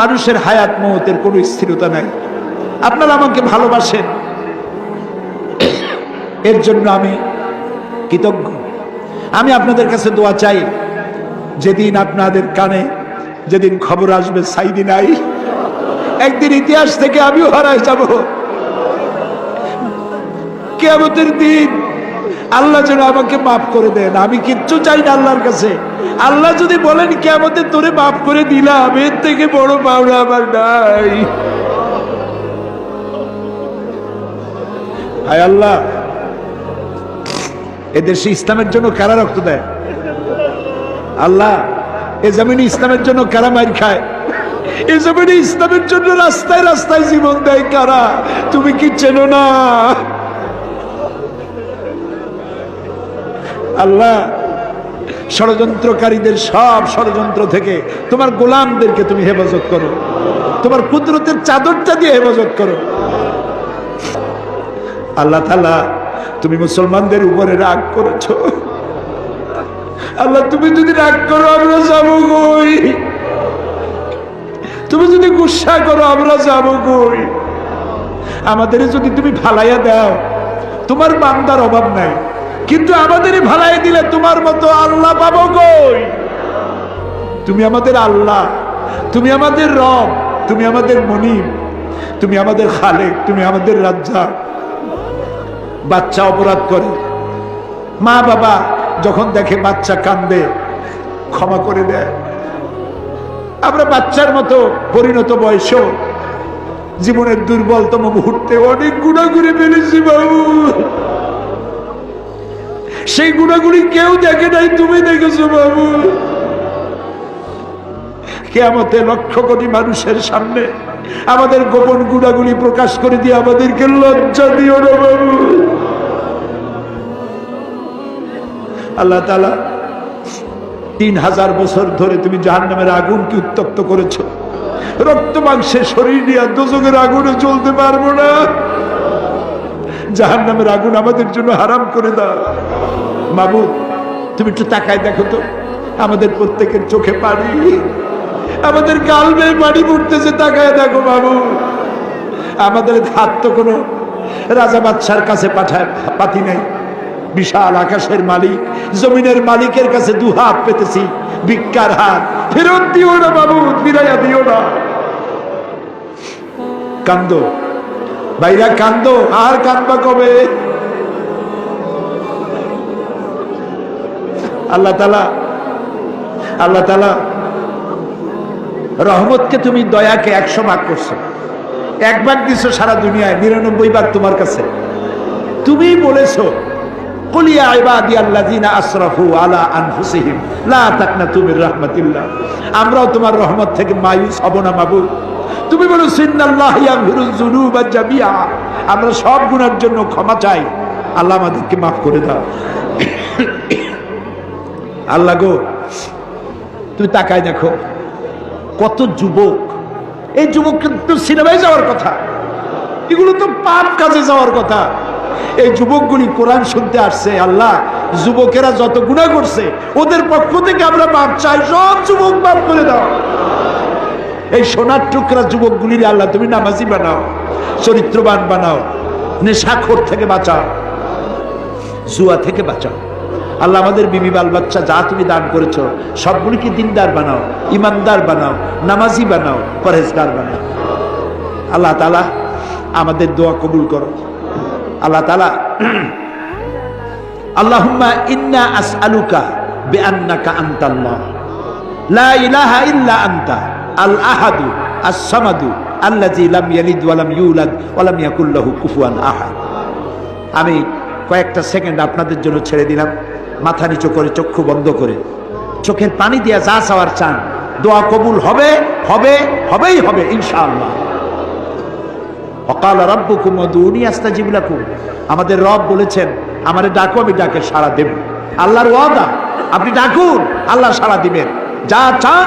মানুষের হায়াত মওতের কোনো স্থিরতা নাই। আপনারা আমাকে ভালোবাসেন, এর জন্য আমি কৃতজ্ঞ। আমি আপনাদের কাছে দোয়া চাই, যেদিন আপনাদের কানে যেদিন খবর আসবে সাইদি নাই, একদিন ইতিহাস থেকে আমিও হারায় যাব। কিয়ামতের দিন আল্লাহ যেন আমাকে মাফ করে দেন। আমি কিচ্ছু চাই না আল্লাহর কাছে। আল্লাহ যদি বলেন কিয়ামতে তোরে মাফ করে দিলাম, এর থেকে বড় পাওনা আমার নাই। হায় আল্লাহ, এদেশে ইসলামের জন্য কারা রক্ত দেয়? আল্লাহ, এ জমিনে ইসলামের জন্য কারা মার খায়? এ জমিনে ইসলামের জন্য রাস্তায় রাস্তায় জীবন দেয় কারা? তুমি কি চেনো না? আল্লাহ, ষড়যন্ত্রকারীদের সব ষড়যন্ত্র থেকে তোমার গোলামদেরকে তুমি হেফাজত করো, তোমার কুদরতের চাদরটা দিয়ে হেফাজত করো। আল্লাহ তাআলা, তুমি মুসলমানদের উপরে রাগ করেছো। আল্লাহ, তুমি যদি রাগ করো আমরা যাবো কই? তুমি যদি গুসা করো আমরা যাবো কই? আমাদের যদি তুমি ফালাইয়া দাও, তোমার বান্দার অভাব নাই, কিন্তু আমাদের ভালাই দিলে তোমার মতো আল্লাহ পাবো কই? তুমি আমাদের আল্লাহ, তুমি আমাদের রব, তুমি আমাদের মনিব, তুমি আমাদের খালেক, তুমি আমাদের রাজ্জাক। বাচ্চা অপরাধ করে, মা বাবা যখন দেখে বাচ্চা কান্দে ক্ষমা করে দেয়। আমরা বাচ্চার মতো পরিণত বয়সেও জীবনের দুর্বলতম মুহূর্তে অনেক গুনাহ করে ফেলেছি বাবু। সেই গুনাহগুলি কেউ দেখে নাই, তুমি দেখেছো বাবু। কিয়ামতে লক্ষ কোটি মানুষের সামনে আমাদের গোপন গুনাহগুলি প্রকাশ করে দিয়ে আমাদেরকে লজ্জা দিও না বাবু। আল্লাহ তাআলা, 3000 বছর ধরে তুমি জাহান্নামের আগুনকে উত্তপ্ত করেছো। রক্ত মাংসের শরীর নিয়ে দোজখের আগুনে জ্বলতে পারবো না। জাহান্নামের আগুন আমাদের জন্য হারাম করে দাও। মাবুদ, তুমি একটু তাকায় দেখো তো, আমাদের প্রত্যেকের চোখে পানি, আমাদের গাল বেয়ে পানি পড়তেছে। তাকায় দেখো বাবু, আমাদের হাত তো কোনো রাজা বাদশার কাছে পাতি নাই। বিশাল আকাশের মালিক, জমিনের মালিকের কাছে দুহাত পেতেছি, ভিক্ষার হাত। ফেরত দিও না বাবু, ফিরাইয়া দিও না। কান্দো ভাইরা, কান্দো। আর কান্দবা কবে? আল্লাহ তাআলা রহমতকে তুমি দয়াকে 100 ভাগ করছো। 1 ভাগ দিছো সারা দুনিয়ায়, 99 ভাগ তোমার কাছে। তুমি বলেছো, কুল ইয়া ইবাদিয়াল্লাযিনা আসরাফু আলা আনফুসিহিম লা তাকনাতু মির রাহমাতিল্লাহ। আমরাও তোমার রহমত থেকে মায়ুস হব না মাবুদ। তুমি বলেছো ইন্নাল্লাহা ইয়াগফিরুয যুনুবা জামিআ। আমরা সব গুনাহের জন্য ক্ষমা চাই, আল্লাহ আমাদেরকে মাফ করে দাও। আল্লাহ গো, তুমি তাকায় দেখো কত যুবক। এই যুবক কিন্তু সিনেমায় যাওয়ার কথা, এগুলো তো পাপ কাজে যাওয়ার কথা। এই যুবকগুলি কোরআন শুনতে আসছে। আল্লাহ, যুবকেরা যত গুনাহ করছে ওদের পক্ষ থেকে আমরা মাপ চাই। সব যুবক মাফ করে দাও। এই সোনার টুকরা যুবকগুলির আল্লাহ তুমি নামাজি বানাও, চরিত্রবান বানাও, নেশাখোর থেকে বাঁচাও, জুয়া থেকে বাঁচাও। আল্লাহ, আমাদের বিবি বাল বাচ্চা যা তুমি দান করেছো সবগুলিকে দিনদার বানাও, ইমানদার বানাও, নামাজি বানাও, পরহেজগার বানাও। আল্লাহ তাআলা আমাদের দোয়া কবুল করো। আল্লাহ তাআলা, আল্লাহুম্মা ইন্না আসআলুকা বিআন্নাকা আনতাল্লাহ লা ইলাহা ইল্লা আনতা আল আহাদু আস সামাদু আল্লাযী লাম ইয়ালিদ ওয়া লাম ইউলাদ ওয়া লাম ইয়াকুল লাহু কুফুয়ান আহাদ। আমি কয়েকটা সেকেন্ড আপনাদের জন্য ছেড়ে দিলাম। মাথা নিচু করে, চক্ষু বন্ধ করে, চোখের পানি দিয়া যা চাওয়ার চান, দোয়া কবুল হবে, হবে, হবেই হবে ইনশাআল্লাহ। ওয়াকালা রাব্বুকুম উদউনি আস্তাজিব লাকুম। আমাদের রব বলেছেন, আমারে ডাকো, আমি ডাকে সাড়া দেব। আল্লাহর ওয়াদা, আপনি ডাকুন, আল্লাহ সাড়া দিবেন। যা চান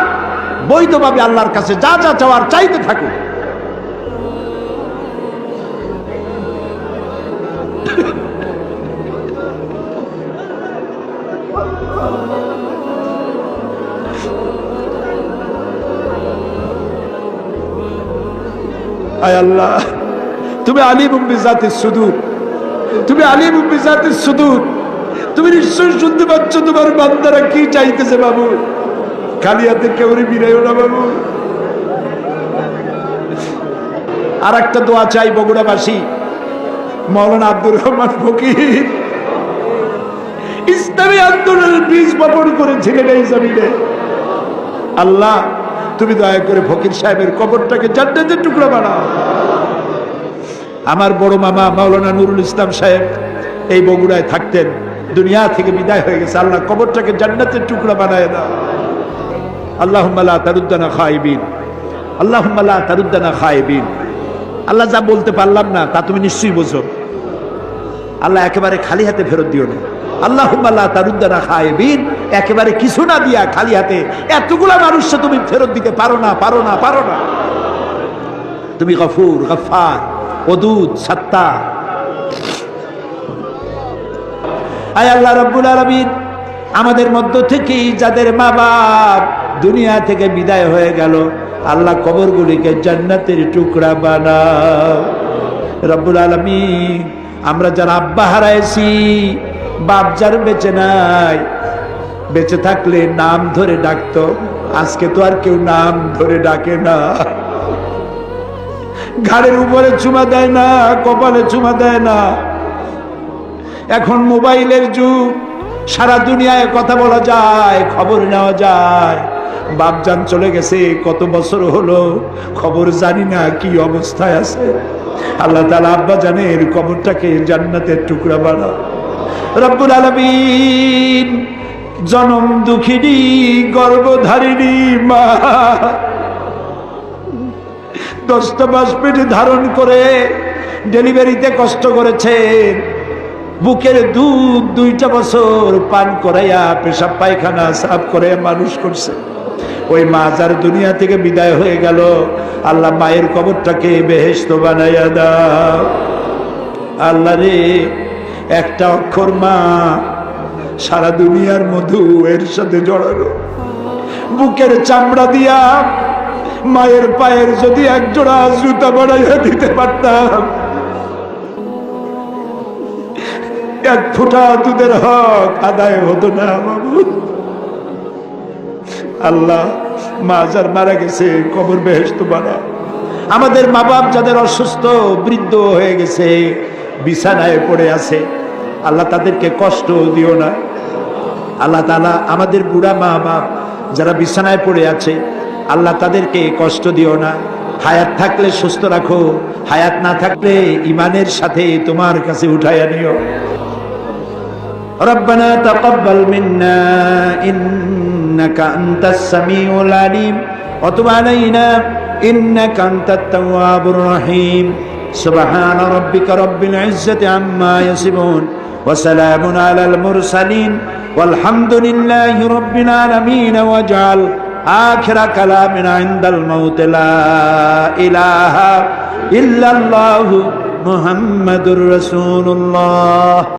বৈধভাবে আল্লাহর কাছে যা যা চাওয়ার চাইতে থাকুন। আয় আল্লাহ, তুমি আলিমুম বিজাতিস সুদূর, তুমি আলিমুম বিজাতিস সুদূর, তুমি নিশ্চয় শুনতে পাচ্ছ তোমার বান্দারা কি চাইতেছে বাবু। খালি হাতে কেউ বিরাইও না বাবু। আর একটা দোয়া চাই বগুড়াবাসী, মাওলানা আব্দুর রহমান ফকির ইসলামী আন্দোলনের বীজ বপন করেছিলেন এই জমিনে। আল্লাহ তুমি দয়া করে ফকির সাহেবের কবরটাকে জান্নাতের টুকরা বানাও। আমার বড় মামা মাওলানা নুরুল ইসলাম সাহেব এই বগুড়ায় থাকতেন, দুনিয়া থেকে বিদায় হয়ে গেছে। আল্লাহ কবরটাকে জান্নাতের টুকরা বানায় দাও। আল্লাহুম্মা লা তারুদ্দানা খায়বিন, আল্লাহুম্মা লা তারুদ্দানা খায়বিন। আল্লাহ যা বলতে পারলাম না তা তুমি নিশ্চয়ই বোঝো। আল্লাহ একেবারে খালি হাতে ফেরত দিও না। আল্লাহুম্মা লা তারুদ্দানা খায়বিন, একেবারে কিছু না দিয়া খালি হাতে এতগুলা মানুষকে তুমি ফেরত দিতে পারো না, পারো না, পারো না। তুমি গফুর, গফফার, ওদুদ, সাত্তার। আয় আল্লাহ রাব্বুল আলামিন, আমাদের মধ্য থেকেই যাদের মা বাপ দুনিয়া থেকে বিদায় হয়ে গেল, আল্লাহ কবরগুলিকে জান্নাতের টুকরা বানাও রব্বুল আলামিন। আমরা যারা আব্বা হারাইছি, বাপ যার বেঁচে নাই, বেঁচে থাকলে নাম ধরে ডাকতো, আজকে তো আর কেউ নাম ধরে ডাকে না। ঘাড়ের উপরে চুমা দেয় না, কপালে চুমা দেয় না। এখন মোবাইলের যুগ, সারা দুনিয়ায় কথা বলা যায়, খবর নেওয়া যায়। বাপজান চলে গেছে কত বছর হলো, খবর জানি না কি অবস্থায় আছে। আল্লাহ তাআলা আব্বা জানের কবরটাকে জান্নাতের টুকরা বানাও রব্বুল আলামিন। জনম দুঃখিনী গর্ভধারিণী মা 10টা মাস পেটে ধারণ করে ডেলিভারিতে কষ্ট করেছেন, বুকের দুধ 2টা বছর পান করাইয়া পেশাব পায়খানা সাফ করে মানুষ করছে। ওই মা যার দুনিয়া থেকে বিদায় হয়ে গেল, আল্লাহ মায়ের কবরটাকে বেহেশত বানাইয়া দাও। আল্লাহ রে, একটা অক্ষর মা সারা দুনিয়ার মধু এর সাথে জড়ানো। বুকের চামড়া দিয়া মায়ের পায়ের যদি এক জোড়া জুতা বানাইয়া দিতে পারতাম, এক ফোঁটা দুধের হক আদায় হতো না বাবু। আল্লাহ, মা যার মারা গেছে কবর বেহেশত বানাও। আমাদের মা বাপ যাদের অসুস্থ, বৃদ্ধ হয়ে গেছে, বিছানায় পড়ে আছে, আল্লাহ তাদেরকে কষ্ট দিও না। আল্লাহ তাআলা আমাদের বুড়া মা বাপ যারা বিছানায় পড়ে আছে, আল্লাহ তাদেরকে কষ্ট দিও না। হায়াত থাকলে সুস্থ রাখো, হায়াত না থাকলে ইমানের সাথে তোমার কাছে উঠাইয়া নিও। ربنا تقبل منا إنك أنت السميع العليم وتب علينا إنك أنت التواب الرحيم سبحان ربك رب العزة عما يصفون وسلام على المرسلين والحمد لله رب العالمين واجعل آخر كلامنا عند الموت لا إله إلا الله محمد رسول الله